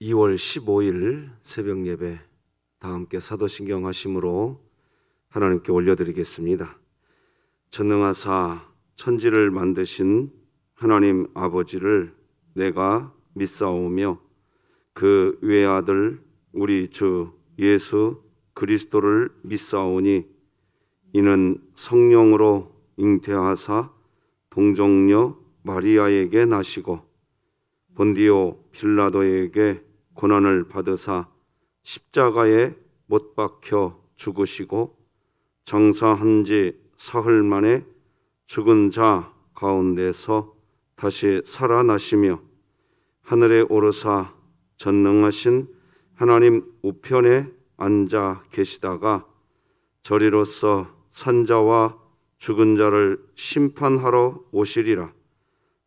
2월 15일 새벽 예배 다 함께 사도신경 하심으로 하나님께 올려드리겠습니다. 전능하사 천지를 만드신 하나님 아버지를 내가 믿사오며 그 외아들 우리 주 예수 그리스도를 믿사오니 이는 성령으로 잉태하사 동정녀 마리아에게 나시고 본디오 빌라도에게 고난을 받으사 십자가에 못 박혀 죽으시고 장사한 지 사흘 만에 죽은 자 가운데서 다시 살아나시며 하늘에 오르사 전능하신 하나님 우편에 앉아 계시다가 저리로서 산자와 죽은 자를 심판하러 오시리라.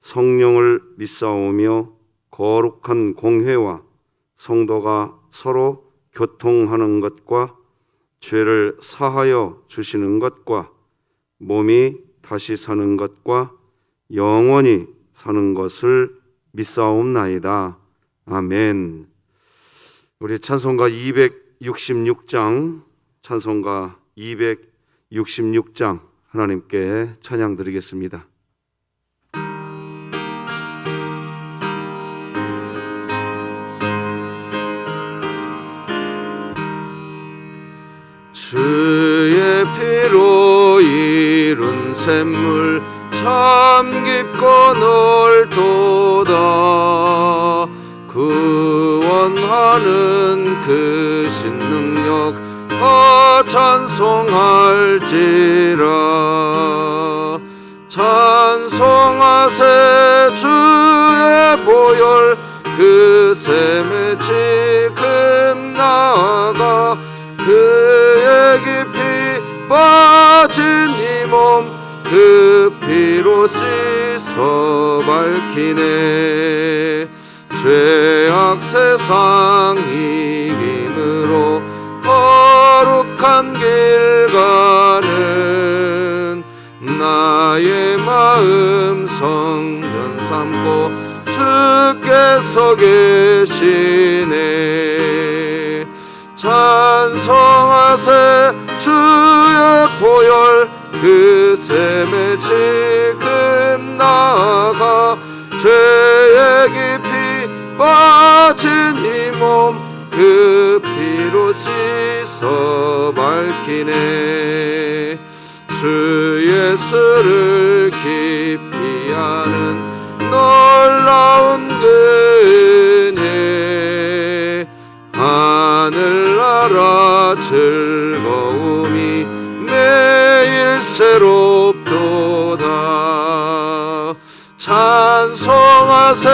성령을 믿사오며 거룩한 공회와 성도가 서로 교통하는 것과 죄를 사하여 주시는 것과 몸이 다시 사는 것과 영원히 사는 것을 믿사옵나이다. 아멘. 우리 찬송가 266장 찬송가 266장 하나님께 찬양 드리겠습니다. 주의 피로 이룬 샘물 참 깊고 넓도다. 구원하는 그 신능력 더 찬송할지라. 찬송하세 주의 보혈 그 샘에 지금 나아가 그의 깊이 빠진 이 몸 그 피로 씻어 밝히네. 죄악 세상 이김으로 거룩한 길 가는 나의 마음 성전 삼고 주께서 계시네. 찬송하세 주의 보혈 그 샘에 지금 나아가 죄의 깊이 빠진 이 몸 그 피로 씻어 밝히네. 주 예수를 깊이 아는 놀라운 은혜 하늘나라 즐거움이 매일 새롭도다. 찬송하세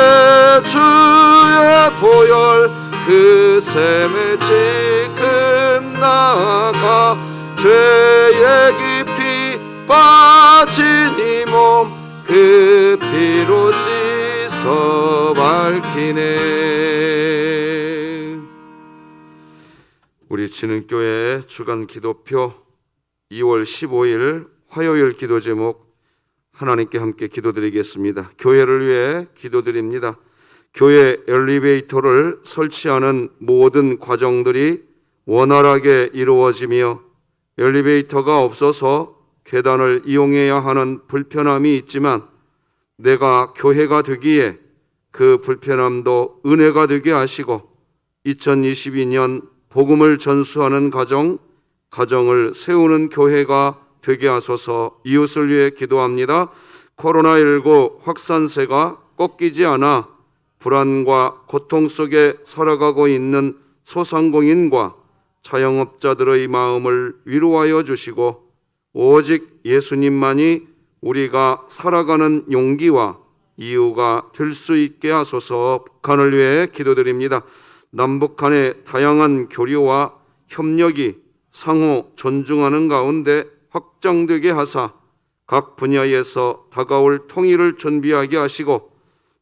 주의 보혈 그 샘에 지금 나아가 죄의 깊이 빠진 이 몸 그 피로 씻어 밝히네. 우리 진흥교회 주간 기도표 2월 15일 화요일 기도 제목 하나님께 함께 기도드리겠습니다. 교회를 위해 기도드립니다. 교회 엘리베이터를 설치하는 모든 과정들이 원활하게 이루어지며 엘리베이터가 없어서 계단을 이용해야 하는 불편함이 있지만 내가 교회가 되기에 그 불편함도 은혜가 되게 하시고 2022년 복음을 전수하는 가정을 세우는 교회가 되게 하소서. 이웃을 위해 기도합니다. 코로나19 확산세가 꺾이지 않아 불안과 고통 속에 살아가고 있는 소상공인과 자영업자들의 마음을 위로하여 주시고 오직 예수님만이 우리가 살아가는 용기와 이유가 될 수 있게 하소서. 북한을 위해 기도드립니다. 남북 간의 다양한 교류와 협력이 상호 존중하는 가운데 확장되게 하사 각 분야에서 다가올 통일을 준비하게 하시고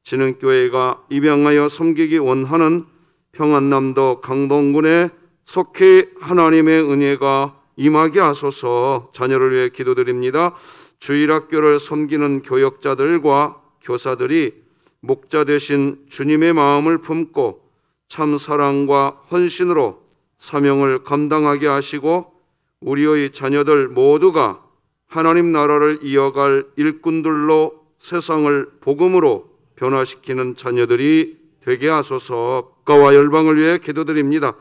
진흥교회가 입양하여 섬기기 원하는 평안남도 강동군에 속히 하나님의 은혜가 임하게 하소서. 자녀를 위해 기도드립니다. 주일학교를 섬기는 교역자들과 교사들이 목자 되신 주님의 마음을 품고 참 사랑과 헌신으로 사명을 감당하게 하시고 우리의 자녀들 모두가 하나님 나라를 이어갈 일꾼들로 세상을 복음으로 변화시키는 자녀들이 되게 하소서. 국가와 열방을 위해 기도드립니다.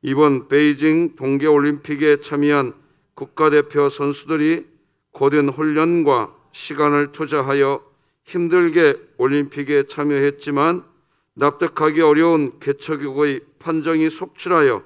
이번 베이징 동계올림픽에 참여한 국가대표 선수들이 고된 훈련과 시간을 투자하여 힘들게 올림픽에 참여했지만 납득하기 어려운 개척국의 판정이 속출하여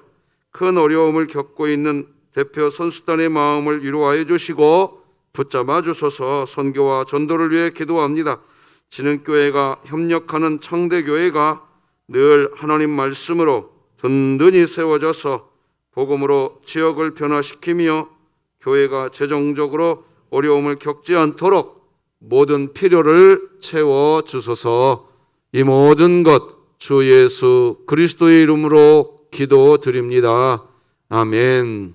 큰 어려움을 겪고 있는 대표 선수단의 마음을 위로하여 주시고 붙잡아 주소서. 선교와 전도를 위해 기도합니다. 진흥교회가 협력하는 창대교회가 늘 하나님 말씀으로 든든히 세워져서 복음으로 지역을 변화시키며 교회가 재정적으로 어려움을 겪지 않도록 모든 필요를 채워 주소서. 이 모든 것 주 예수 그리스도의 이름으로 기도드립니다. 아멘.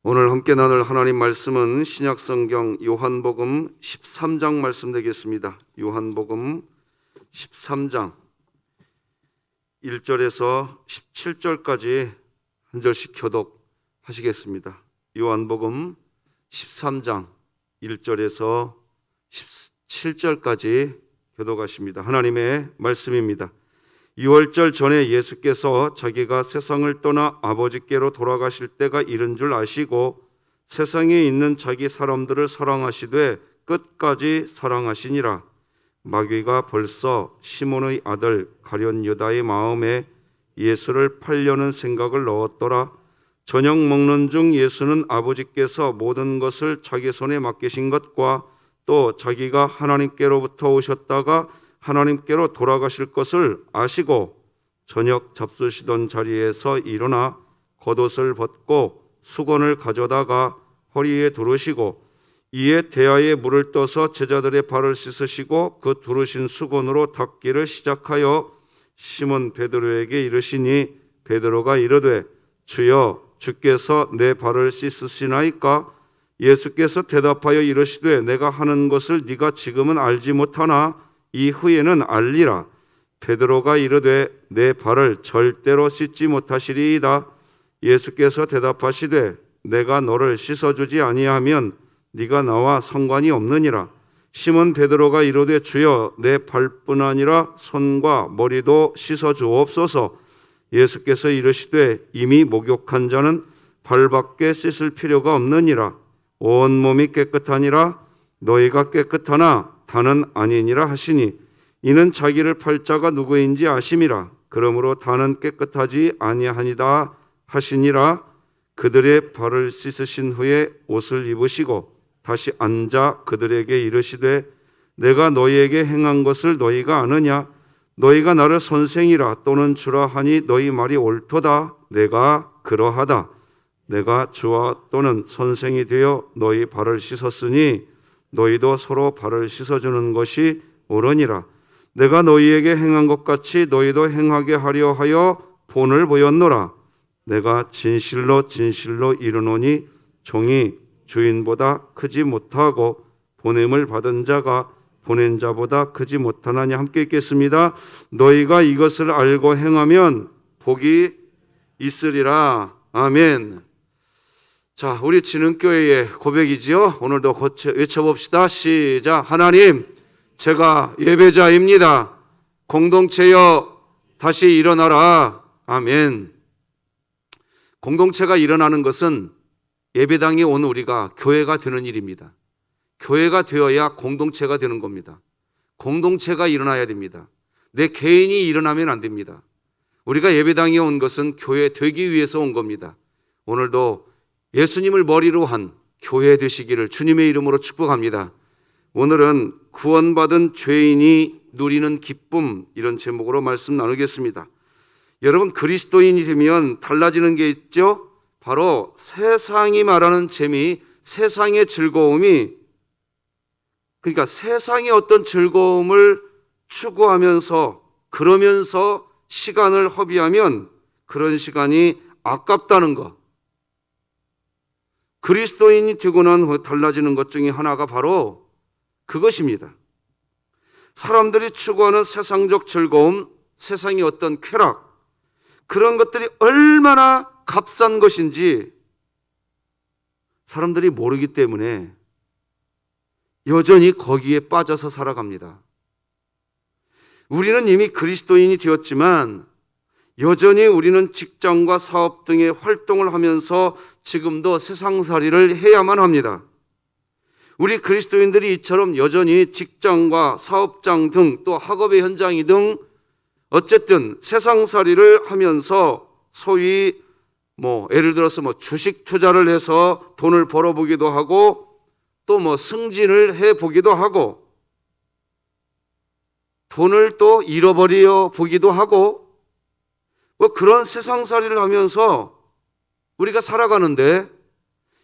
오늘 함께 나눌 하나님 말씀은 신약성경 요한복음 13장 말씀 되겠습니다. 요한복음 13장 1절에서 17절까지 한 절씩 교독하시겠습니다. 요한복음 13장 1절에서 17절까지 교독하십니다. 하나님의 말씀입니다. 6월절 전에 예수께서 자기가 세상을 떠나 아버지께로 돌아가실 때가 이른 줄 아시고 세상에 있는 자기 사람들을 사랑하시되 끝까지 사랑하시니라. 마귀가 벌써 시몬의 아들 가룟 유다의 마음에 예수를 팔려는 생각을 넣었더라. 저녁 먹는 중 예수는 아버지께서 모든 것을 자기 손에 맡기신 것과 또 자기가 하나님께로부터 오셨다가 하나님께로 돌아가실 것을 아시고 저녁 잡수시던 자리에서 일어나 겉옷을 벗고 수건을 가져다가 허리에 두르시고 이에 대야에 물을 떠서 제자들의 발을 씻으시고 그 두르신 수건으로 닦기를 시작하여 시몬 베드로에게 이르시니 베드로가 이르되 주여 주께서 내 발을 씻으시나이까? 예수께서 대답하여 이르시되 내가 하는 것을 네가 지금은 알지 못하나 이후에는 알리라. 베드로가 이르되 내 발을 절대로 씻지 못하시리이다. 예수께서 대답하시되 내가 너를 씻어주지 아니하면 네가 나와 상관이 없느니라. 시몬 베드로가 이르되 주여 내 발뿐 아니라 손과 머리도 씻어주옵소서. 예수께서 이르시되 이미 목욕한 자는 발밖에 씻을 필요가 없느니라. 온몸이 깨끗하니라. 너희가 깨끗하나 다는 아니니라 하시니 이는 자기를 팔 자가 누구인지 아심이라. 그러므로 다는 깨끗하지 아니하니다 하시니라. 그들의 발을 씻으신 후에 옷을 입으시고 다시 앉아 그들에게 이르시되 내가 너희에게 행한 것을 너희가 아느냐? 너희가 나를 선생이라 또는 주라 하니 너희 말이 옳도다. 내가 그러하다. 내가 주와 또는 선생이 되어 너희 발을 씻었으니 너희도 서로 발을 씻어주는 것이 옳으니라. 내가 너희에게 행한 것 같이 너희도 행하게 하려 하여 본을 보였노라. 내가 진실로 진실로 이르노니 종이 주인보다 크지 못하고 보냄을 받은 자가 보낸 자보다 크지 못하나니. 함께 읽겠습니다. 너희가 이것을 알고 행하면 복이 있으리라. 아멘. 자, 우리 진흥교회의 고백이지요. 오늘도 외쳐봅시다. 시작. 하나님, 제가 예배자입니다. 공동체여 다시 일어나라. 아멘. 공동체가 일어나는 것은 예배당에 온 우리가 교회가 되는 일입니다. 교회가 되어야 공동체가 되는 겁니다. 공동체가 일어나야 됩니다. 내 개인이 일어나면 안 됩니다. 우리가 예배당에 온 것은 교회 되기 위해서 온 겁니다. 오늘도 예수님을 머리로 한 교회 되시기를 주님의 이름으로 축복합니다. 오늘은 구원받은 죄인이 누리는 기쁨, 이런 제목으로 말씀 나누겠습니다. 여러분, 그리스도인이 되면 달라지는 게 있죠? 바로 세상이 말하는 재미, 세상의 즐거움이, 그러니까 세상의 어떤 즐거움을 추구하면서 그러면서 시간을 허비하면 그런 시간이 아깝다는 것. 그리스도인이 되고 난 후 달라지는 것 중에 하나가 바로 그것입니다. 사람들이 추구하는 세상적 즐거움, 세상의 어떤 쾌락, 그런 것들이 얼마나 값싼 것인지 사람들이 모르기 때문에 여전히 거기에 빠져서 살아갑니다. 우리는 이미 그리스도인이 되었지만 여전히 우리는 직장과 사업 등의 활동을 하면서 지금도 세상살이를 해야만 합니다. 우리 그리스도인들이 이처럼 여전히 직장과 사업장 등 또 학업의 현장이 어쨌든 세상살이를 하면서 소위 예를 들어서 주식 투자를 해서 돈을 벌어보기도 하고 또 승진을 해보기도 하고 돈을 또 잃어버려 보기도 하고 그런 세상살이를 하면서 우리가 살아가는데,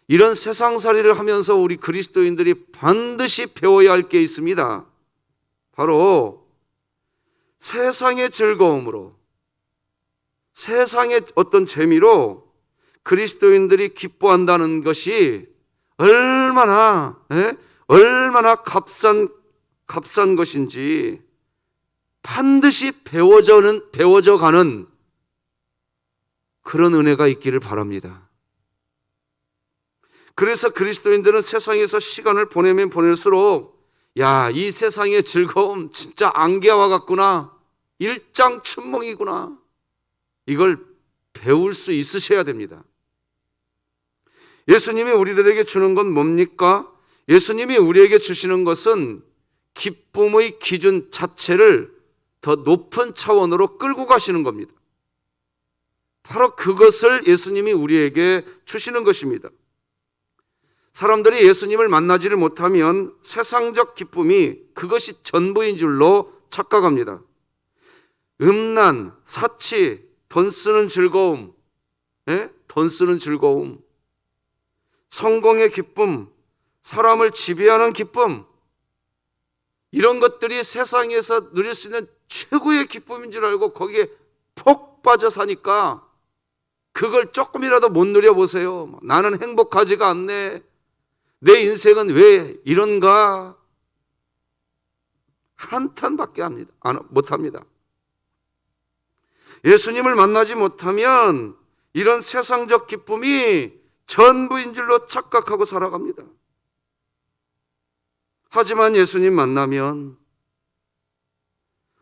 이런 세상살이를 하면서 우리 그리스도인들이 반드시 배워야 할 게 있습니다. 바로 세상의 즐거움으로, 세상의 어떤 재미로 그리스도인들이 기뻐한다는 것이 얼마나 값싼 것인지 반드시 배워져 가는 그런 은혜가 있기를 바랍니다. 그래서 그리스도인들은 세상에서 시간을 보내면 보낼수록 이 세상의 즐거움 진짜 안개와 같구나, 일장춘몽이구나, 이걸 배울 수 있으셔야 됩니다. 예수님이 우리들에게 주는 건 뭡니까? 예수님이 우리에게 주시는 것은 기쁨의 기준 자체를 더 높은 차원으로 끌고 가시는 겁니다. 바로 그것을 예수님이 우리에게 주시는 것입니다. 사람들이 예수님을 만나지를 못하면 세상적 기쁨이 그것이 전부인 줄로 착각합니다. 음란, 사치, 돈 쓰는 즐거움, 성공의 기쁨, 사람을 지배하는 기쁨, 이런 것들이 세상에서 누릴 수 있는 최고의 기쁨인 줄 알고 거기에 폭 빠져 사니까 그걸 조금이라도 못 누려보세요. 나는 행복하지가 않네, 내 인생은 왜 이런가, 한탄밖에 못합니다. 예수님을 만나지 못하면 이런 세상적 기쁨이 전부인 줄로 착각하고 살아갑니다. 하지만 예수님 만나면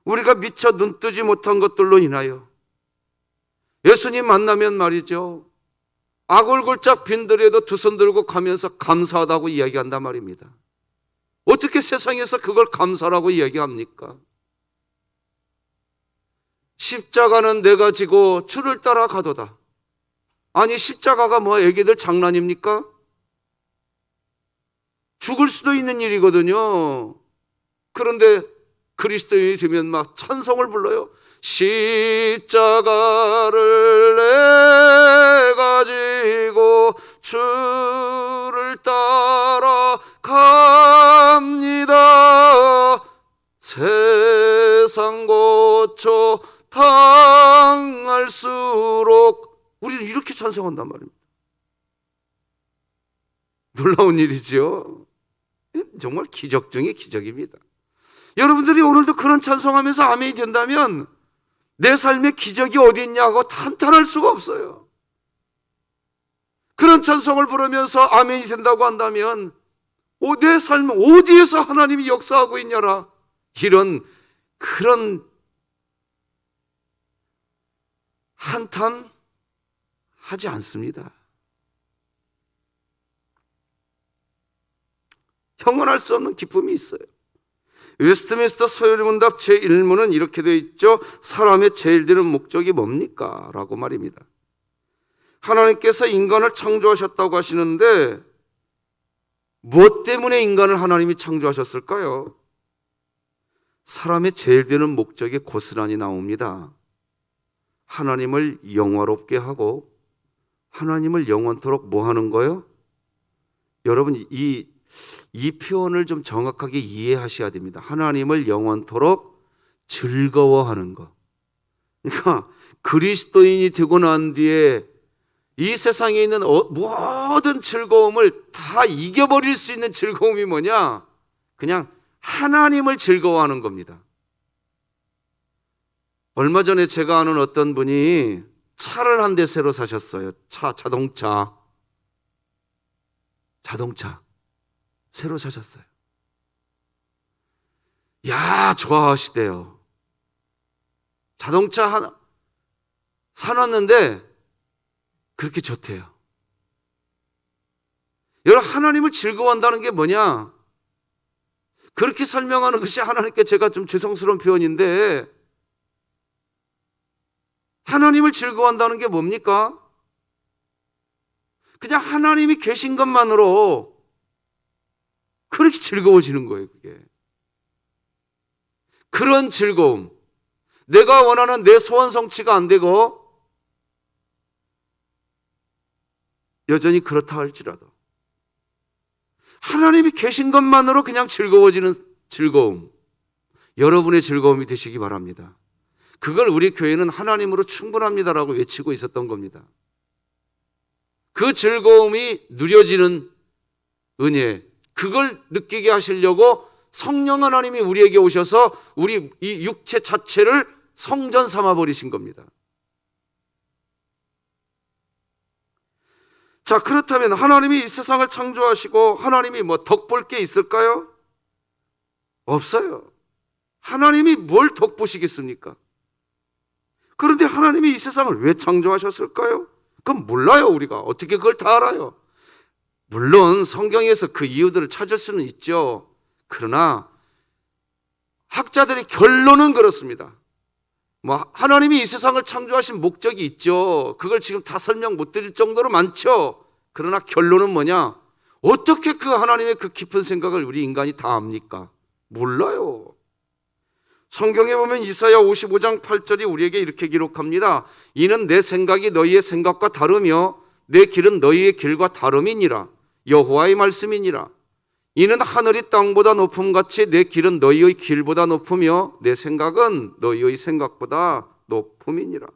우리가 미처 눈뜨지 못한 것들로 인하여 예수님 만나면 말이죠, 아골골짝 빈들에도 두 손 들고 가면서 감사하다고 이야기한단 말입니다. 어떻게 세상에서 그걸 감사라고 이야기합니까? 십자가는 내가 지고 주를 따라 가도다. 아니, 십자가가 애기들 장난입니까? 죽을 수도 있는 일이거든요. 그런데 그리스도인이 되면 막 찬송을 불러요. 십자가를 내가 지고 주를 따라 갑니다. 세상 고쳐 당할수록 우리는 이렇게 찬송한단 말입니다. 놀라운 일이죠. 정말 기적 중의 기적입니다. 여러분들이 오늘도 그런 찬송하면서 아멘이 된다면 내 삶에 기적이 어디 있냐고 탄탄할 수가 없어요. 그런 찬송을 부르면서 아멘이 된다고 한다면 내 삶 어디에서 하나님이 역사하고 있냐라, 그런 한탄 하지 않습니다. 형언할 수 없는 기쁨이 있어요. 웨스트민스터 소요리문답 제1문은 이렇게 되어 있죠. 사람의 제일 되는 목적이 뭡니까? 라고 말입니다. 하나님께서 인간을 창조하셨다고 하시는데 무엇 때문에 인간을 하나님이 창조하셨을까요? 사람의 제일 되는 목적이 고스란히 나옵니다. 하나님을 영화롭게 하고 하나님을 영원토록 뭐 하는 거요? 여러분, 이 표현을 좀 정확하게 이해하셔야 됩니다. 하나님을 영원토록 즐거워하는 것. 그러니까 그리스도인이 되고 난 뒤에 이 세상에 있는 모든 즐거움을 다 이겨버릴 수 있는 즐거움이 뭐냐? 그냥 하나님을 즐거워하는 겁니다. 얼마 전에 제가 아는 어떤 분이 차를 한 대 새로 사셨어요. 자동차 새로 사셨어요. 야, 좋아하시대요. 자동차 하나 사놨는데 그렇게 좋대요. 여러분, 하나님을 즐거워한다는 게 뭐냐? 그렇게 설명하는 것이 하나님께 제가 좀 죄송스러운 표현인데, 하나님을 즐거워한다는 게 뭡니까? 그냥 하나님이 계신 것만으로 그렇게 즐거워지는 거예요, 그게. 그런 즐거움. 내가 원하는 내 소원 성취가 안 되고 여전히 그렇다 할지라도 하나님이 계신 것만으로 그냥 즐거워지는 즐거움, 여러분의 즐거움이 되시기 바랍니다. 그걸 우리 교회는 하나님으로 충분합니다라고 외치고 있었던 겁니다. 그 즐거움이 누려지는 은혜, 그걸 느끼게 하시려고 성령 하나님이 우리에게 오셔서 우리 이 육체 자체를 성전 삼아 버리신 겁니다. 자, 그렇다면 하나님이 이 세상을 창조하시고 하나님이 뭐 덕볼 게 있을까요? 없어요. 하나님이 뭘 덕보시겠습니까? 그런데 하나님이 이 세상을 왜 창조하셨을까요? 그건 몰라요. 우리가 어떻게 그걸 다 알아요? 물론 성경에서 그 이유들을 찾을 수는 있죠. 그러나 학자들의 결론은 그렇습니다. 뭐 하나님이 이 세상을 창조하신 목적이 있죠. 그걸 지금 다 설명 못 드릴 정도로 많죠. 그러나 결론은 뭐냐? 어떻게 그 하나님의 그 깊은 생각을 우리 인간이 다 압니까? 몰라요. 성경에 보면 이사야 55장 8절이 우리에게 이렇게 기록합니다. 이는 내 생각이 너희의 생각과 다르며 내 길은 너희의 길과 다름이니라. 여호와의 말씀이니라. 이는 하늘이 땅보다 높음같이 내 길은 너희의 길보다 높으며 내 생각은 너희의 생각보다 높음이니라.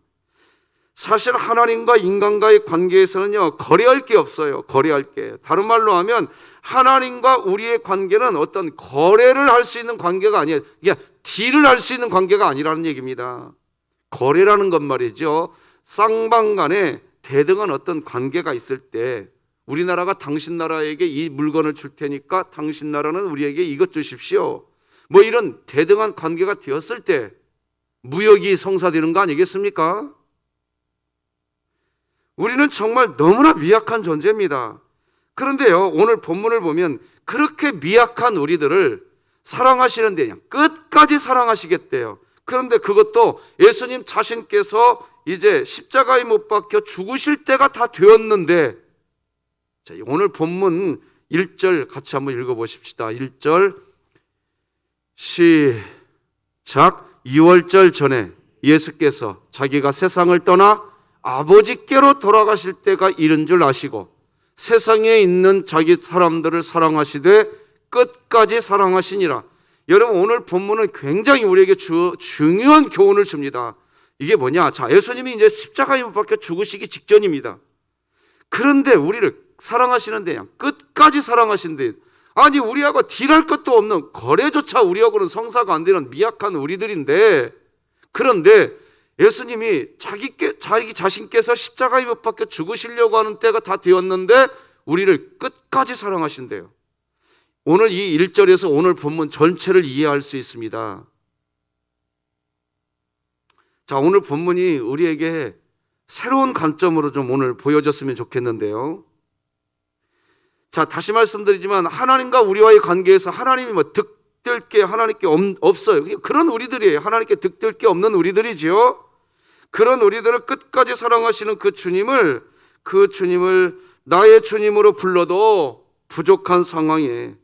사실 하나님과 인간과의 관계에서는요, 거래할 게 없어요. 거래할 게. 다른 말로 하면 하나님과 우리의 관계는 어떤 거래를 할 수 있는 관계가 아니에요. 그냥 딜을 할 수 있는 관계가 아니라는 얘기입니다. 거래라는 것 말이죠. 쌍방 간에 대등한 어떤 관계가 있을 때 우리나라가 당신 나라에게 이 물건을 줄 테니까 당신 나라는 우리에게 이것 주십시오. 뭐 이런 대등한 관계가 되었을 때 무역이 성사되는 거 아니겠습니까? 우리는 정말 너무나 미약한 존재입니다. 그런데요, 오늘 본문을 보면 그렇게 미약한 우리들을 사랑하시는데 그냥 끝까지 사랑하시겠대요. 그런데 그것도 예수님 자신께서 이제 십자가에 못 박혀 죽으실 때가 다 되었는데, 자, 오늘 본문 1절 같이 한번 읽어보십시다. 1절 시작. 6월절 전에 예수께서 자기가 세상을 떠나 아버지께로 돌아가실 때가 이른 줄 아시고 세상에 있는 자기 사람들을 사랑하시되 끝까지 사랑하시니라. 여러분, 오늘 본문은 굉장히 우리에게 중요한 교훈을 줍니다. 이게 뭐냐? 자, 예수님이 이제 십자가에 못 박혀 죽으시기 직전입니다. 그런데 우리를 사랑하시는데 그냥 끝까지 사랑하신대. 아니, 우리하고 딜할 것도 없는, 거래조차 우리하고는 성사가 안 되는 미약한 우리들인데, 그런데 예수님이 자기 자신께서 십자가에 못 박혀 죽으시려고 하는 때가 다 되었는데 우리를 끝까지 사랑하신대요. 오늘 이 1절에서 오늘 본문 전체를 이해할 수 있습니다. 자, 오늘 본문이 우리에게 새로운 관점으로 좀 오늘 보여줬으면 좋겠는데요. 자, 다시 말씀드리지만 하나님과 우리와의 관계에서 하나님이 뭐 득될 게 하나님께 없어요. 그런 우리들이에요. 하나님께 득될 게 없는 우리들이지요. 그런 우리들을 끝까지 사랑하시는 그 주님을 나의 주님으로 불러도 부족한 상황에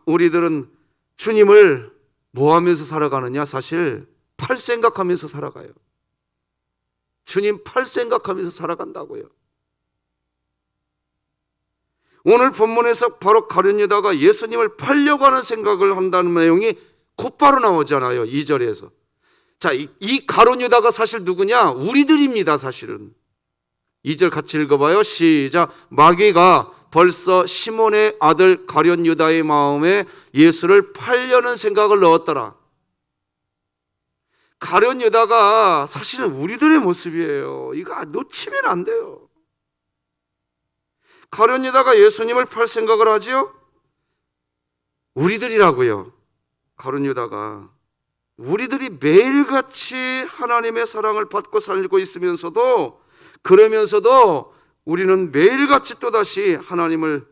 우리들은 주님을 뭐 하면서 살아가느냐? 사실 팔 생각하면서 살아가요. 주님 팔 생각하면서 살아간다고요. 오늘 본문에서 바로 가룟 유다가 예수님을 팔려고 하는 생각을 한다는 내용이 곧바로 나오잖아요. 2절에서. 자, 이 가룟 유다가 사실 누구냐? 우리들입니다, 사실은. 2절 같이 읽어봐요. 시작. 마귀가 벌써 시몬의 아들 가룟 유다의 마음에 예수를 팔려는 생각을 넣었더라. 가룟 유다가 사실은 우리들의 모습이에요. 이거 놓치면 안 돼요. 가룟 유다가 예수님을 팔 생각을 하지요? 우리들이라고요. 가룟 유다가 우리들이 매일같이 하나님의 사랑을 받고 살고 있으면서도, 그러면서도 우리는 매일같이 또다시 하나님을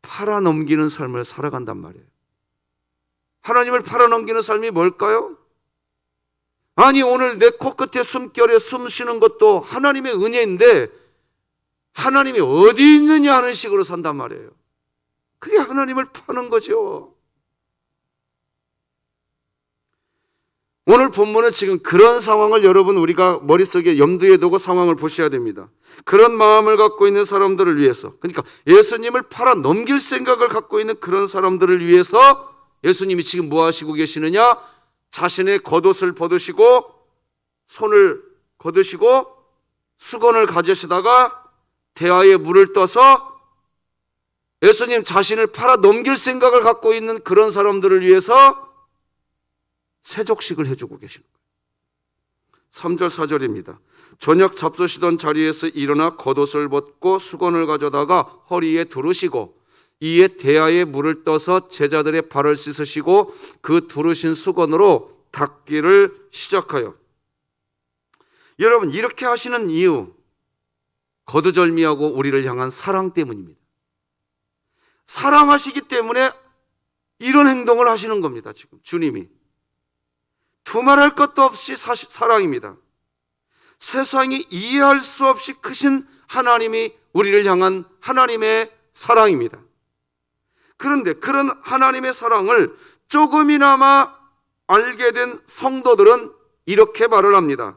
팔아넘기는 삶을 살아간단 말이에요. 하나님을 팔아넘기는 삶이 뭘까요? 아니, 오늘 내 코끝에 숨결에 숨 쉬는 것도 하나님의 은혜인데 하나님이 어디 있느냐 하는 식으로 산단 말이에요. 그게 하나님을 파는 거죠. 오늘 본문은 지금 그런 상황을 여러분 우리가 머릿속에 염두에 두고 상황을 보셔야 됩니다. 그런 마음을 갖고 있는 사람들을 위해서, 그러니까 예수님을 팔아 넘길 생각을 갖고 있는 그런 사람들을 위해서 예수님이 지금 뭐 하시고 계시느냐? 자신의 겉옷을 벗으시고 손을 거두시고 수건을 가지시다가 대야에 물을 떠서 예수님 자신을 팔아 넘길 생각을 갖고 있는 그런 사람들을 위해서 세족식을 해주고 계시는 거예요. 3절 4절입니다. 저녁 잡수시던 자리에서 일어나 겉옷을 벗고 수건을 가져다가 허리에 두르시고 이에 대야에 물을 떠서 제자들의 발을 씻으시고 그 두르신 수건으로 닦기를 시작하여. 여러분, 이렇게 하시는 이유, 거두절미하고 우리를 향한 사랑 때문입니다. 사랑하시기 때문에 이런 행동을 하시는 겁니다. 지금 주님이 두말할 것도 없이 사랑입니다. 세상이 이해할 수 없이 크신 하나님이 우리를 향한 하나님의 사랑입니다. 그런데 그런 하나님의 사랑을 조금이나마 알게 된 성도들은 이렇게 말을 합니다.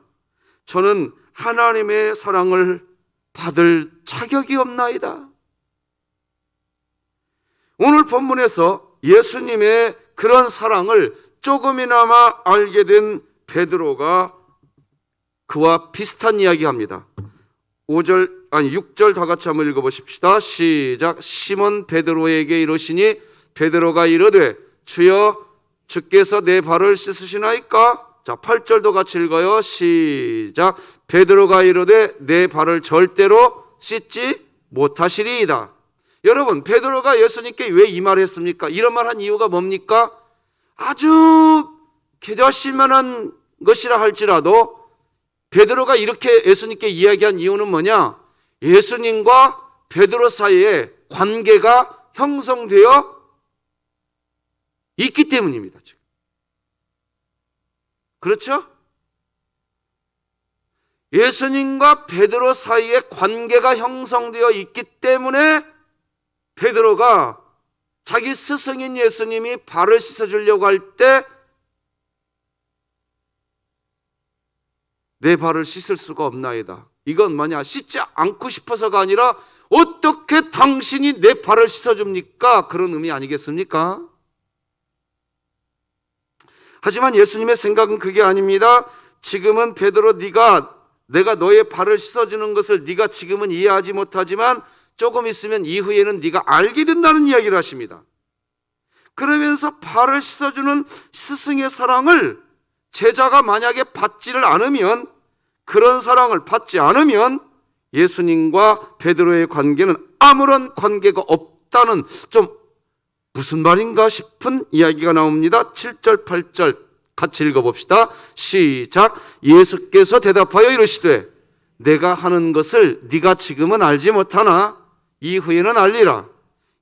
저는 하나님의 사랑을 받을 자격이 없나이다. 오늘 본문에서 예수님의 그런 사랑을 조금이나마 알게 된 베드로가 그와 비슷한 이야기합니다. 6절 다 같이 한번 읽어보십시다. 시작. 시몬 베드로에게 이르시니 베드로가 이르되 주여 주께서 내 발을 씻으시나이까? 자, 8절도 같이 읽어요. 시작. 베드로가 이르되 내 발을 절대로 씻지 못하시리이다. 여러분, 베드로가 예수님께 왜 이 말을 했습니까? 이런 말 한 이유가 뭡니까? 아주 개자실만한 것이라 할지라도 베드로가 이렇게 예수님께 이야기한 이유는 뭐냐? 예수님과 베드로 사이에 관계가 형성되어 있기 때문입니다. 지금. 그렇죠? 예수님과 베드로 사이에 관계가 형성되어 있기 때문에 베드로가 자기 스승인 예수님이 발을 씻어주려고 할 때 내 발을 씻을 수가 없나이다. 이건 뭐냐? 씻지 않고 싶어서가 아니라 어떻게 당신이 내 발을 씻어줍니까? 그런 의미 아니겠습니까? 하지만 예수님의 생각은 그게 아닙니다. 지금은 베드로, 내가 너의 발을 씻어주는 것을 네가 지금은 이해하지 못하지만 조금 있으면 이후에는 네가 알게 된다는 이야기를 하십니다. 그러면서 발을 씻어주는 스승의 사랑을 제자가 만약에 받지를 않으면, 그런 사랑을 받지 않으면 예수님과 베드로의 관계는 아무런 관계가 없다는, 좀 무슨 말인가 싶은 이야기가 나옵니다. 7절 8절 같이 읽어봅시다. 시작. 예수께서 대답하여 이르시되 내가 하는 것을 네가 지금은 알지 못하나 이후에는 알리라.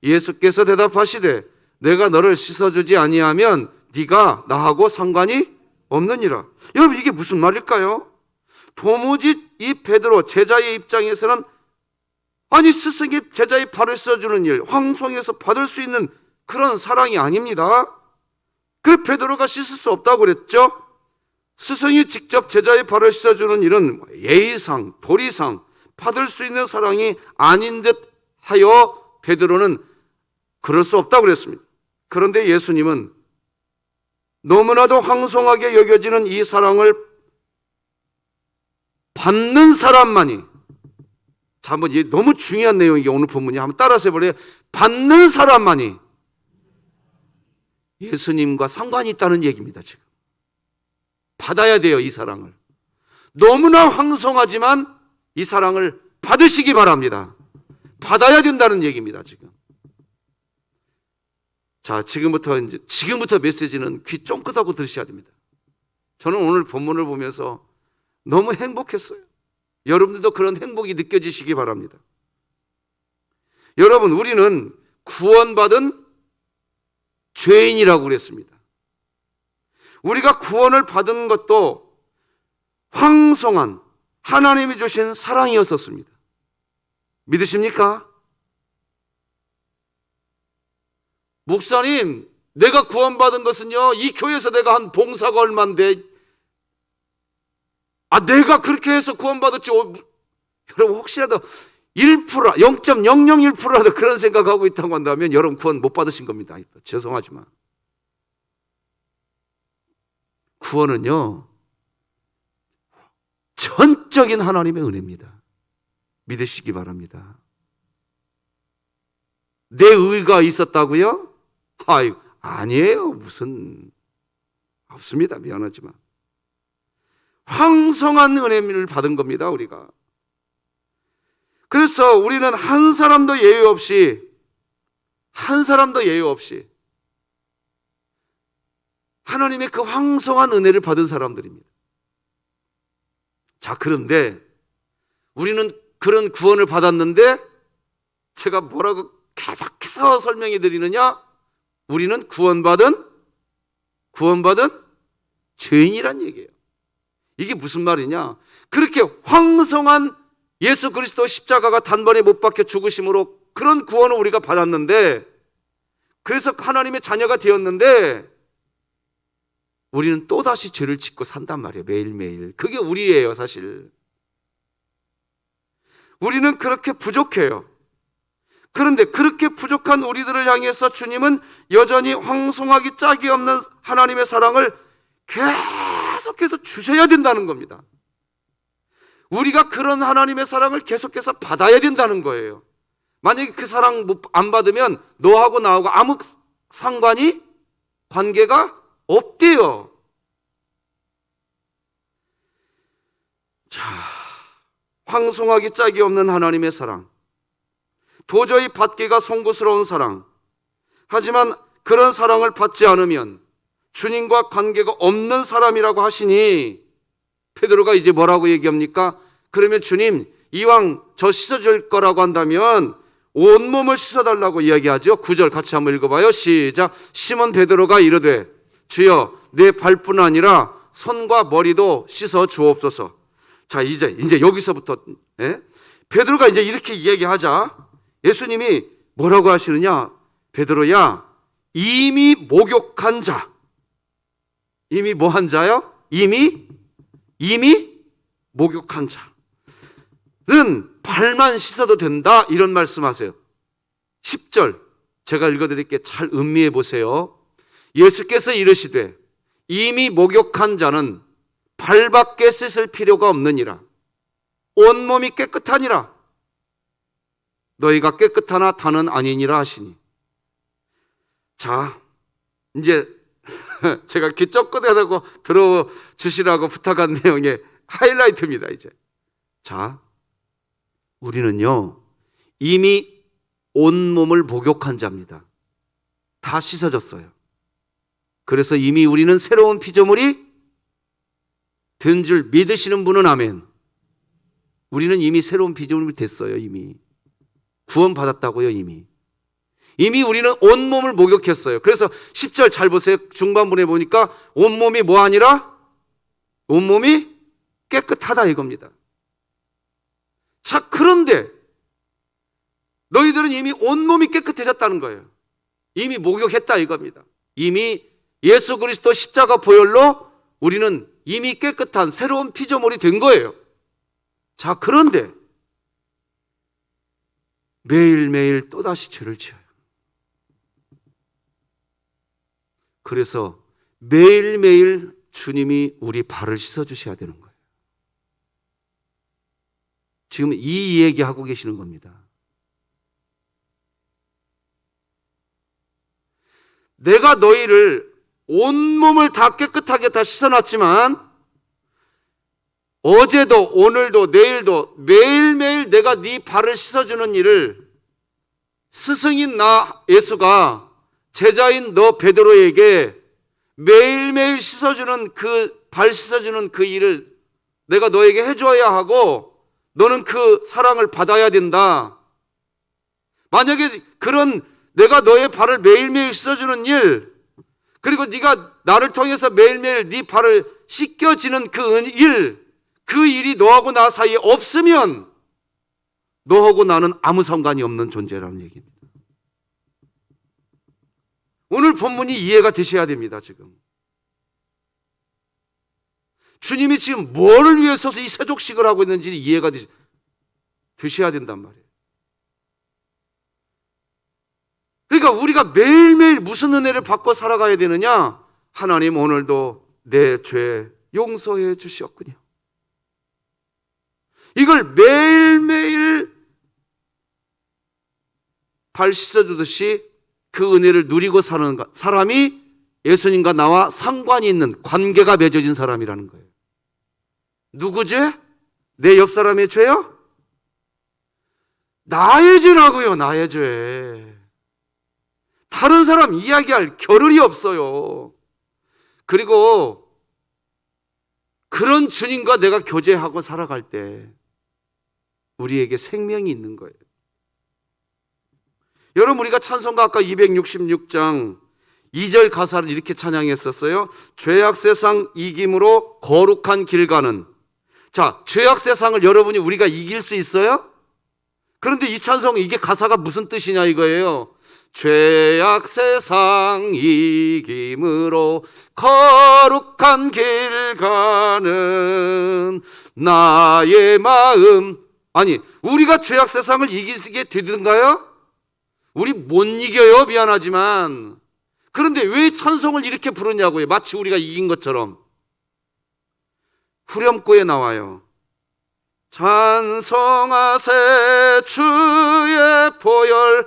예수께서 대답하시되 내가 너를 씻어주지 아니하면 네가 나하고 상관이 없느니라. 여러분, 이게 무슨 말일까요? 도무지 이 베드로 제자의 입장에서는, 아니 스승이 제자의 발을 씻어주는 일, 황송에서 받을 수 있는 그런 사랑이 아닙니다. 그 베드로가 씻을 수 없다고 그랬죠. 스승이 직접 제자의 발을 씻어주는 일은 예의상, 도리상 받을 수 있는 사랑이 아닌 듯 하여 베드로는 그럴 수 없다고 그랬습니다. 그런데 예수님은 너무나도 황송하게 여겨지는 이 사랑을 받는 사람만이, 자, 한번 너무 중요한 내용이게 오늘 본문이 한번 따라서 해볼래요? 받는 사람만이 예수님과 상관이 있다는 얘기입니다. 지금 받아야 돼요. 이 사랑을. 너무나 황송하지만 이 사랑을 받으시기 바랍니다. 받아야 된다는 얘기입니다. 지금. 자, 지금부터 메시지는 귀 쫑긋하고 들으셔야 됩니다. 저는 오늘 본문을 보면서 너무 행복했어요. 여러분들도 그런 행복이 느껴지시기 바랍니다. 여러분, 우리는 구원받은 죄인이라고 그랬습니다. 우리가 구원을 받은 것도 황송한 하나님이 주신 사랑이었었습니다. 믿으십니까? 목사님, 내가 구원받은 것은요, 이 교회에서 내가 한 봉사가 얼만데, 내가 그렇게 해서 구원받았지. 여러분, 혹시라도 1%, 0.001%라도 그런 생각하고 있다고 한다면 여러분 구원 못 받으신 겁니다. 죄송하지만. 구원은요, 전적인 하나님의 은혜입니다. 믿으시기 바랍니다. 내 의가 있었다고요? 아니에요. 무슨, 없습니다. 미안하지만. 황성한 은혜를 받은 겁니다, 우리가. 그래서 우리는 한 사람도 예외 없이 하나님의 그 황성한 은혜를 받은 사람들입니다. 자, 그런데 우리는 그런 구원을 받았는데 제가 뭐라고 계속해서 설명해 드리느냐? 우리는 구원받은 죄인이란 얘기예요. 이게 무슨 말이냐? 그렇게 황성한 예수 그리스도 십자가가 단번에 못 박혀 죽으심으로 그런 구원을 우리가 받았는데, 그래서 하나님의 자녀가 되었는데 우리는 또다시 죄를 짓고 산단 말이에요. 매일매일. 그게 우리예요, 사실. 우리는 그렇게 부족해요. 그런데 그렇게 부족한 우리들을 향해서 주님은 여전히 황송하기 짝이 없는 하나님의 사랑을 계속해서 주셔야 된다는 겁니다. 우리가 그런 하나님의 사랑을 계속해서 받아야 된다는 거예요. 만약에 그 사랑 안 받으면 너하고 나하고 아무 관계가 없대요. 자, 황송하기 짝이 없는 하나님의 사랑, 도저히 받기가 송구스러운 사랑. 하지만 그런 사랑을 받지 않으면 주님과 관계가 없는 사람이라고 하시니 베드로가 이제 뭐라고 얘기합니까? 그러면 주님, 이왕 저 씻어줄 거라고 한다면 온몸을 씻어달라고 이야기하죠. 9절 같이 한번 읽어봐요. 시작. 시몬 베드로가 이르되 주여, 내 발뿐 아니라 손과 머리도 씻어 주옵소서. 자, 이제 여기서부터 베드로가 이제 이렇게 이야기하자 예수님이 뭐라고 하시느냐? 베드로야, 이미 목욕한 자. 이미 뭐 한 자요? 이미 목욕한 자는 발만 씻어도 된다, 이런 말씀하세요. 10절 제가 읽어드릴게요. 잘 음미해 보세요. 예수께서 이르시되 이미 목욕한 자는 발밖에 씻을 필요가 없느니라. 온몸이 깨끗하니라. 너희가 깨끗하나 다는 아니니라 하시니. 자, 이제 제가 귀 쫑긋하다고 들어주시라고 부탁한 내용의 하이라이트입니다. 이제 자, 우리는요 이미 온몸을 목욕한 자입니다. 다 씻어졌어요. 그래서 이미 우리는 새로운 피조물이 된 줄 믿으시는 분은 아멘. 우리는 이미 새로운 피조물이 됐어요. 이미 구원받았다고요. 이미 우리는 온몸을 목욕했어요. 그래서 10절 잘 보세요. 중반부에 보니까 온몸이 뭐 아니라? 온몸이 깨끗하다 이겁니다. 자, 그런데 너희들은 이미 온몸이 깨끗해졌다는 거예요. 이미 목욕했다 이겁니다. 이미 예수 그리스도 십자가 보혈로 우리는 이미 깨끗한 새로운 피조물이 된 거예요. 자, 그런데 매일매일 또다시 죄를 지어요. 그래서 매일매일 주님이 우리 발을 씻어주셔야 되는 거예요. 지금 이 얘기하고 계시는 겁니다. 내가 너희를 온몸을 다 깨끗하게 다 씻어놨지만 어제도 오늘도 내일도 매일매일 내가 네 발을 씻어주는 일을 스승인 나 예수가 제자인 너 베드로에게 매일매일 씻어주는 발 씻어주는 그 일을 내가 너에게 해줘야 하고 너는 그 사랑을 받아야 된다. 만약에 그런 내가 너의 발을 매일매일 씻어주는 일, 그리고 네가 나를 통해서 매일매일 네 발을 씻겨지는 그 일이 너하고 나 사이에 없으면 너하고 나는 아무 상관이 없는 존재라는 얘기입니다. 오늘 본문이 이해가 되셔야 됩니다. 지금 주님이 지금 뭐를 위해서 이 세족식을 하고 있는지 이해가 되셔야 된단 말이에요. 그러니까 우리가 매일매일 무슨 은혜를 받고 살아가야 되느냐? 하나님 오늘도 내 죄 용서해 주셨군요. 이걸 매일매일 발 씻어주듯이 그 은혜를 누리고 사는 사람이 예수님과 나와 상관이 있는 관계가 맺어진 사람이라는 거예요. 누구 죄? 내 옆 사람의 죄요? 나의 죄라고요. 나의 죄. 다른 사람 이야기할 겨를이 없어요. 그리고 그런 주님과 내가 교제하고 살아갈 때 우리에게 생명이 있는 거예요. 여러분, 우리가 찬송가 아까 266장 2절 가사를 이렇게 찬양했었어요. 죄악 세상 이김으로 거룩한 길 가는. 자, 죄악 세상을 여러분이 우리가 이길 수 있어요? 그런데 이 찬송, 이게 가사가 무슨 뜻이냐 이거예요. 죄악 세상 이김으로 거룩한 길 가는 나의 마음. 아니, 우리가 죄악 세상을 이기게 되든가요? 우리 못 이겨요. 미안하지만. 그런데 왜 찬송을 이렇게 부르냐고요. 마치 우리가 이긴 것처럼. 후렴구에 나와요. 찬송하세 주의 보혈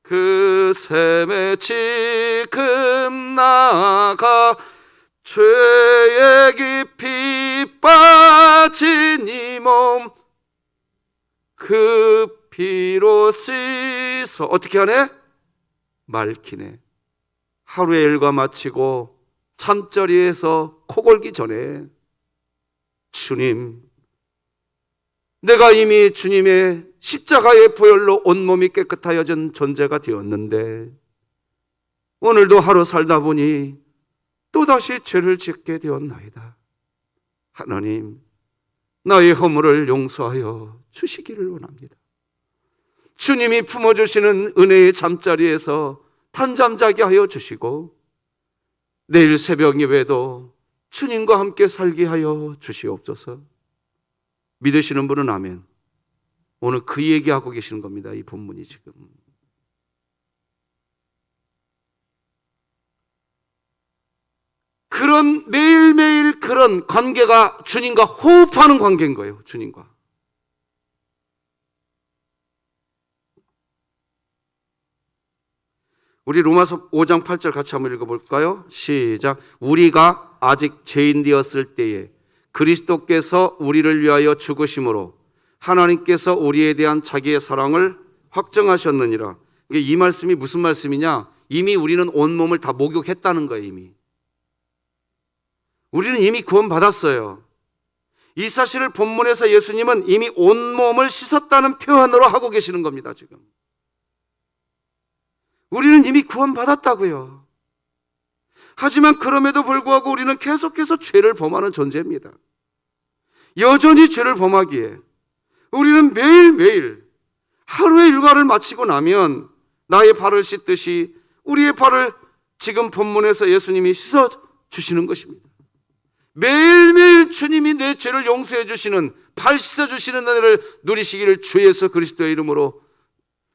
그 샘에 지금 나가 죄에 깊이 빠진 이 몸 그 피로 씻어 어떻게 하네? 맑히네. 하루의 일과 마치고 잠자리에서 코 골기 전에 주님, 내가 이미 주님의 십자가의 보혈로 온몸이 깨끗하여진 존재가 되었는데 오늘도 하루 살다 보니 또다시 죄를 짓게 되었나이다. 하나님, 나의 허물을 용서하여 주시기를 원합니다. 주님이 품어주시는 은혜의 잠자리에서 단잠자게 하여 주시고 내일 새벽 예배도 주님과 함께 살게 하여 주시옵소서. 믿으시는 분은 아멘. 오늘 그 얘기하고 계시는 겁니다. 이 본문이 지금. 그런 매일매일 그런 관계가 주님과 호흡하는 관계인 거예요. 주님과. 우리 로마서 5장 8절 같이 한번 읽어볼까요? 시작. 우리가 아직 죄인 되었을 때에 그리스도께서 우리를 위하여 죽으심으로 하나님께서 우리에 대한 자기의 사랑을 확정하셨느니라. 이 말씀이 무슨 말씀이냐? 이미 우리는 온몸을 다 목욕했다는 거예요. 이미 우리는 이미 구원받았어요. 이 사실을 본문에서 예수님은 이미 온몸을 씻었다는 표현으로 하고 계시는 겁니다. 지금 우리는 이미 구원받았다고요. 하지만 그럼에도 불구하고 우리는 계속해서 죄를 범하는 존재입니다. 여전히 죄를 범하기에 우리는 매일매일 하루의 일과를 마치고 나면 나의 발을 씻듯이 우리의 발을 지금 본문에서 예수님이 씻어주시는 것입니다. 매일매일 주님이 내 죄를 용서해 주시는, 발 씻어주시는 은혜를 누리시기를 주 예수 그리스도의 이름으로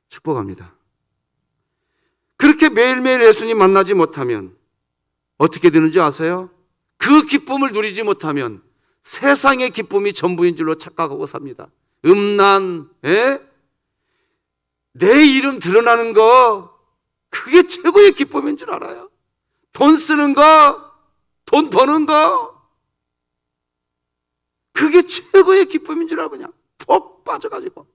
축복합니다. 그렇게 매일매일 예수님 만나지 못하면 어떻게 되는지 아세요? 그 기쁨을 누리지 못하면 세상의 기쁨이 전부인 줄로 착각하고 삽니다. 음란, 내 이름 드러나는 거, 그게 최고의 기쁨인 줄 알아요. 돈 쓰는 거, 돈 버는 거, 그게 최고의 기쁨인 줄 알고 그냥 푹 빠져가지고.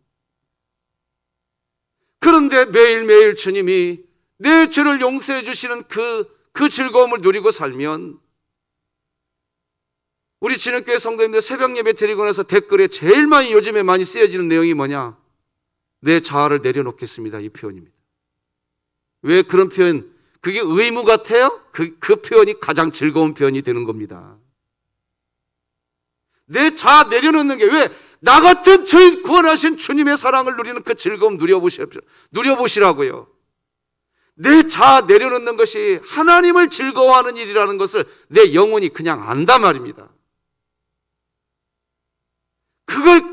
그런데 매일매일 주님이 내 죄를 용서해 주시는 그 즐거움을 누리고 살면, 우리 진흥교회 성도님들 새벽 예배 드리고 나서 댓글에 제일 많이 요즘에 많이 쓰여지는 내용이 뭐냐? 내 자아를 내려놓겠습니다. 이 표현입니다. 왜 그런 표현? 그게 의무 같아요? 그 표현이 가장 즐거운 표현이 되는 겁니다. 내 자아 내려놓는 게, 왜? 나 같은 죄인 구원하신 주님의 사랑을 누리는 그 즐거움 누려보시라고요. 내 자아 내려놓는 것이 하나님을 즐거워하는 일이라는 것을 내 영혼이 그냥 안단 말입니다. 그걸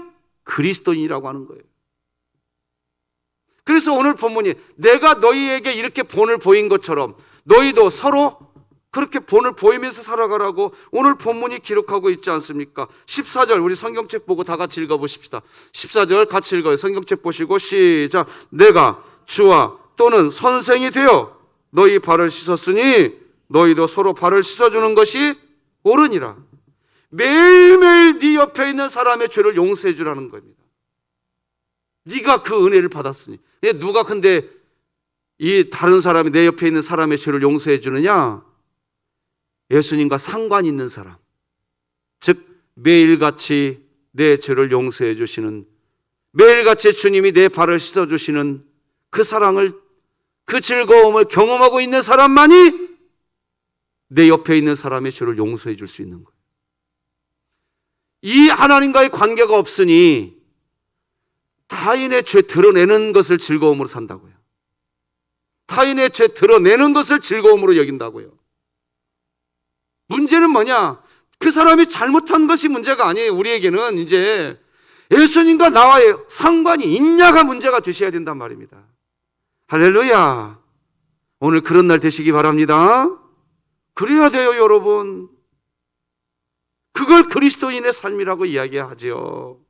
그리스도인이라고 하는 거예요. 그래서 오늘 본문이 내가 너희에게 이렇게 본을 보인 것처럼 너희도 서로 그렇게 본을 보이면서 살아가라고 오늘 본문이 기록하고 있지 않습니까? 14절 우리 성경책 보고 다 같이 읽어보십시다. 14절 같이 읽어요. 성경책 보시고 시작. 내가 주와 또는 선생이 되어 너희 발을 씻었으니 너희도 서로 발을 씻어주는 것이 옳으니라. 매일매일 네 옆에 있는 사람의 죄를 용서해 주라는 겁니다. 네가 그 은혜를 받았으니. 누가 근데 이 다른 사람이 내 옆에 있는 사람의 죄를 용서해 주느냐? 예수님과 상관 있는 사람, 즉 매일같이 내 죄를 용서해 주시는, 매일같이 주님이 내 발을 씻어 주시는 그 사랑을, 그 즐거움을 경험하고 있는 사람만이 내 옆에 있는 사람의 죄를 용서해 줄 수 있는 거예요. 이 하나님과의 관계가 없으니 타인의 죄 드러내는 것을 즐거움으로 산다고요. 타인의 죄 드러내는 것을 즐거움으로 여긴다고요. 문제는 뭐냐? 그 사람이 잘못한 것이 문제가 아니에요. 우리에게는 이제 예수님과 나와의 상관이 있냐가 문제가 되셔야 된단 말입니다. 할렐루야. 오늘 그런 날 되시기 바랍니다. 그래야 돼요, 여러분. 그걸 그리스도인의 삶이라고 이야기하죠.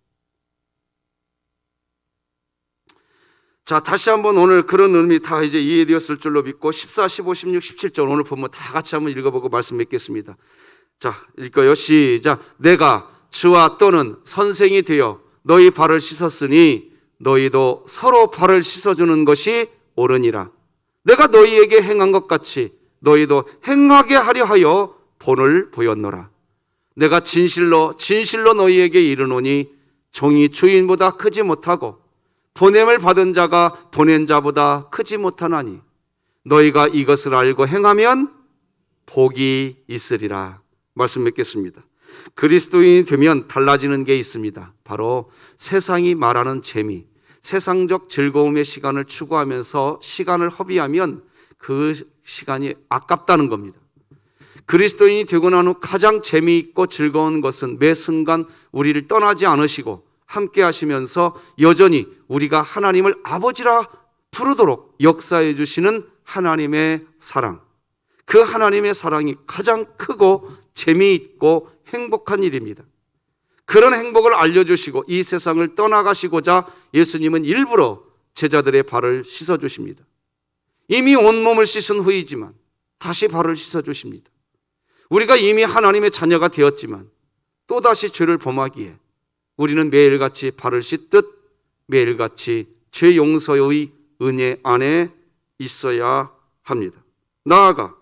자, 다시 한번 오늘 그런 의미 다 이제 이해되었을 줄로 믿고 14, 15, 16, 17절 오늘 보면 다 같이 한번 읽어보고 말씀 맺겠습니다. 자, 읽어요. 시작. 내가 주와 또는 선생이 되어 너희 발을 씻었으니 너희도 서로 발을 씻어주는 것이 옳으니라. 내가 너희에게 행한 것 같이 너희도 행하게 하려 하여 본을 보였노라. 내가 진실로 너희에게 이르노니 종이 주인보다 크지 못하고 보냄을 받은 자가 보낸 자보다 크지 못하나니 너희가 이것을 알고 행하면 복이 있으리라. 말씀 맺겠습니다. 그리스도인이 되면 달라지는 게 있습니다. 바로 세상이 말하는 재미, 세상적 즐거움의 시간을 추구하면서 시간을 허비하면 그 시간이 아깝다는 겁니다. 그리스도인이 되고 난 후 가장 재미있고 즐거운 것은 매 순간 우리를 떠나지 않으시고 함께 하시면서 여전히 우리가 하나님을 아버지라 부르도록 역사해 주시는 하나님의 사랑. 그 하나님의 사랑이 가장 크고 재미있고 행복한 일입니다. 그런 행복을 알려주시고 이 세상을 떠나가시고자 예수님은 일부러 제자들의 발을 씻어주십니다. 이미 온몸을 씻은 후이지만 다시 발을 씻어주십니다. 우리가 이미 하나님의 자녀가 되었지만 또다시 죄를 범하기에 우리는 매일같이 발을 씻듯 매일같이 죄 용서의 은혜 안에 있어야 합니다. 나아가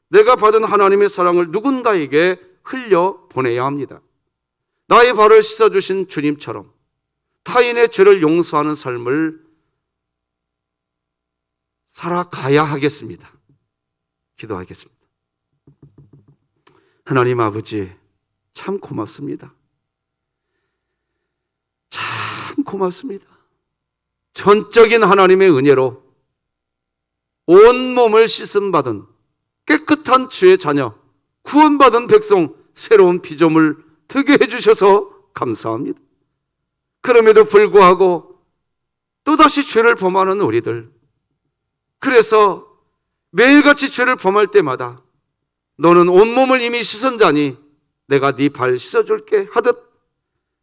내가 받은 하나님의 사랑을 누군가에게 흘려 보내야 합니다. 나의 발을 씻어주신 주님처럼 타인의 죄를 용서하는 삶을 살아가야 하겠습니다. 기도하겠습니다. 하나님 아버지, 참 고맙습니다. 참 고맙습니다. 전적인 하나님의 은혜로 온몸을 씻음받은 깨끗한 주의 자녀, 구원받은 백성, 새로운 피조물 되게 해주셔서 감사합니다. 그럼에도 불구하고 또다시 죄를 범하는 우리들, 그래서 매일같이 죄를 범할 때마다 너는 온몸을 이미 씻은 자니 내가 네 발 씻어줄게 하듯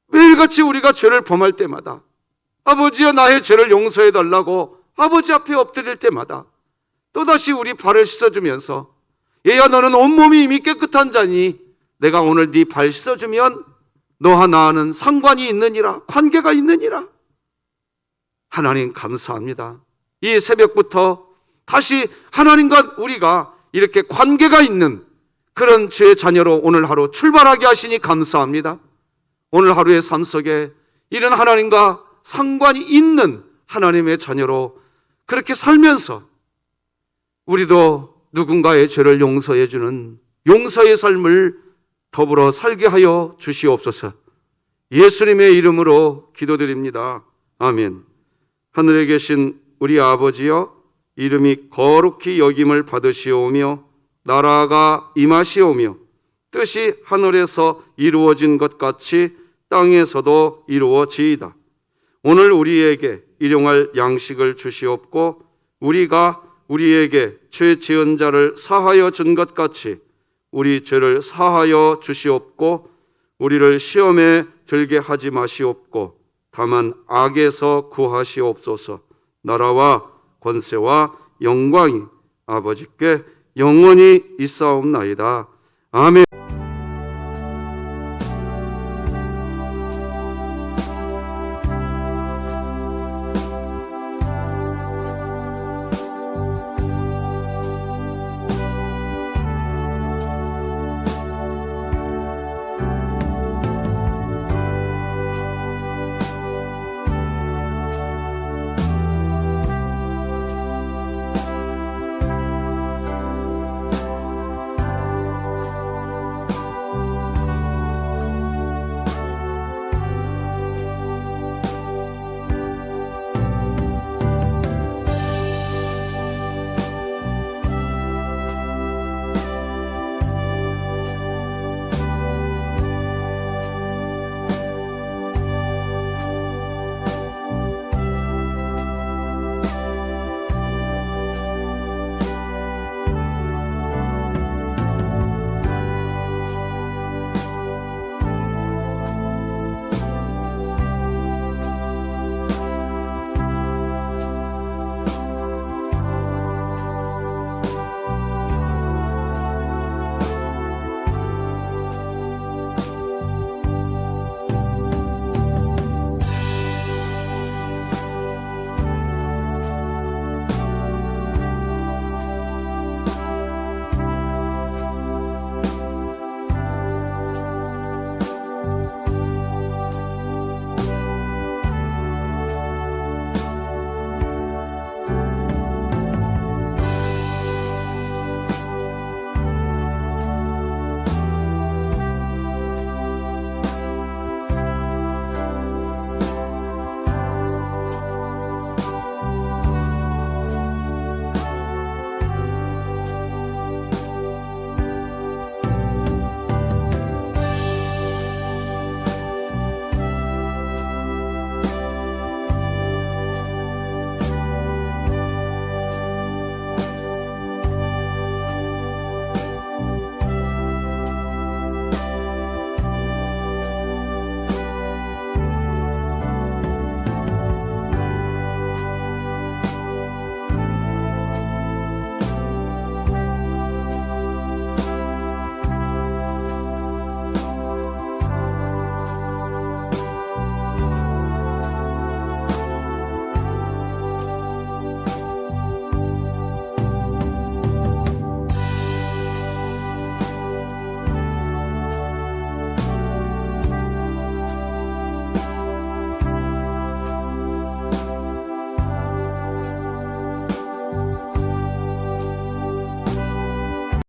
매일같이 우리가 죄를 범할 때마다 아버지여 나의 죄를 용서해달라고 아버지 앞에 엎드릴 때마다 또다시 우리 발을 씻어주면서 얘야 너는 온몸이 이미 깨끗한 자니 내가 오늘 네 발 씻어주면 너와 나와는 상관이 있느니라, 관계가 있느니라. 하나님 감사합니다. 이 새벽부터 다시 하나님과 우리가 이렇게 관계가 있는 그런 주의 자녀로 오늘 하루 출발하게 하시니 감사합니다. 오늘 하루의 삶 속에 이런 하나님과 상관이 있는 하나님의 자녀로 그렇게 살면서 우리도 누군가의 죄를 용서해 주는 용서의 삶을 더불어 살게 하여 주시옵소서. 예수님의 이름으로 기도드립니다. 아멘. 하늘에 계신 우리 아버지여, 이름이 거룩히 여김을 받으시오며 나라가 임하시오며 뜻이 하늘에서 이루어진 것 같이 땅에서도 이루어지이다. 오늘 우리에게 일용할 양식을 주시옵고 우리가 우리에게 죄 지은 자를 사하여 준 것 같이 우리 죄를 사하여 주시옵고 우리를 시험에 들게 하지 마시옵고 다만 악에서 구하시옵소서. 나라와 권세와 영광이 아버지께 영원히 있사옵나이다. 아멘.